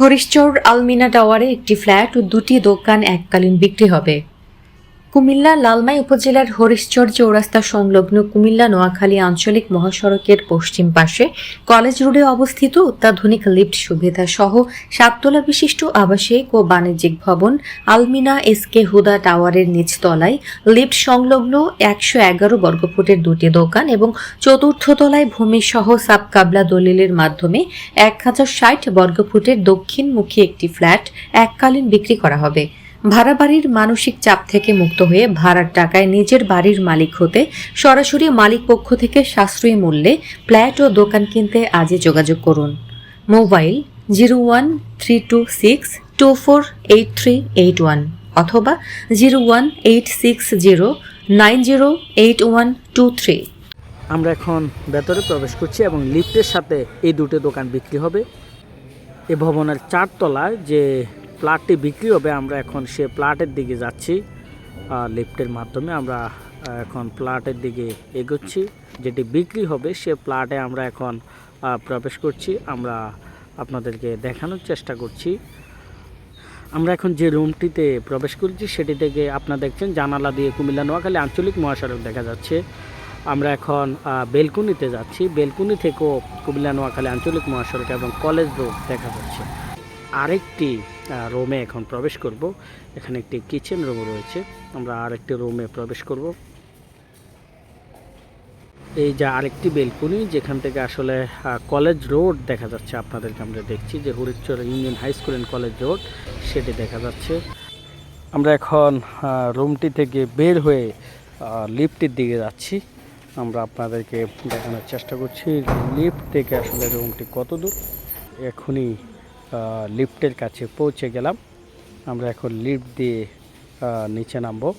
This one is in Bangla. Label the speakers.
Speaker 1: হরিশচর আলমিনা টাওয়ারে একটি ফ্ল্যাট ও দুটি দোকান এককালীন বিক্রি হবে। কুমিল্লা লালমাই উপজেলার হরিশচর চৌরাস্তা সংলগ্ন কুমিল্লা নোয়াখালী আঞ্চলিক মহাসড়কের পশ্চিম পাশে কলেজ রোডে অবস্থিত অত্যাধুনিক লিফট সুবিধা সহ 7 তলা বিশিষ্ট আবাসিক ও বাণিজ্যিক ভবন আলমিনা এসকে হুদা টাওয়ারের নিচতলায় লিফট সংলগ্ন 111 বর্গফুটের দুটি দোকান এবং চতুর্থ তলায় ভূমিসহ সাবকাবলা দলিলের মাধ্যমে 1060 বর্গফুটের দক্ষিণমুখী একটি ফ্ল্যাট এককালীন বিক্রি করা হবে। ভাড়া বাড়ির মানসিক চাপ থেকে মুক্ত হয়ে ভাড়ার টাকায় নিজের বাড়ির মালিক হতে সরাসরি মালিক পক্ষ থেকে সাশ্রয়ী মূল্যে ফ্ল্যাট ও দোকান কিনতে আজই যোগাযোগ করুন। মোবাইল 01326248381 অথবা 01860908123।
Speaker 2: আমরা এখন ভেতরে প্রবেশ করছি এবং লিফটের সাথে এই দুটো দোকান বিক্রি হবে। এই ভবনের 4 তলায় যে প্লটটি বিক্রি হবে আমরা এখন সে প্লটের দিকে যাচ্ছি। লিফটের মাধ্যমে আমরা এখন প্লটের দিকে এগোচ্ছি। যেটি বিক্রি হবে সে প্লটে আমরা এখন প্রবেশ করছি। আমরা আপনাদেরকে দেখানোর চেষ্টা করছি। আমরা এখন যে রুমটিতে প্রবেশ করছি সেটি থেকে আপনারা দেখছেন জানালা দিয়ে কুমিল্লা নোয়াখালী আঞ্চলিক মহাসড়ক দেখা যাচ্ছে। আমরা এখন বেলকুনিতে যাচ্ছি। বেলকুনি থেকেও কুমিল্লা নোয়াখালী আঞ্চলিক মহাসড়ক এবং কলেজ রোড দেখা যাচ্ছে। আরেকটি রুমে এখন প্রবেশ করব। এখানে একটি কিচেন রুম রয়েছে। আমরা আরেকটি রুমে প্রবেশ করব। এই যে আরেকটি বেলকুনি, যেখান থেকে আসলে কলেজ রোড দেখা যাচ্ছে। আপনাদেরকে আমরা দেখছি যে Harishchar union high school and college road সেটি দেখা যাচ্ছে। আমরা এখন রুমটি থেকে বের হয়ে লিফটের দিকে যাচ্ছি। আমরা আপনাদেরকে দেখানোর চেষ্টা করছি লিফট থেকে আসলে রুমটি কত দূর। এখনই লিফটের কাছে পৌঁছে গেলাম। আমরা এখন লিফট দিয়ে নিচে নামবো।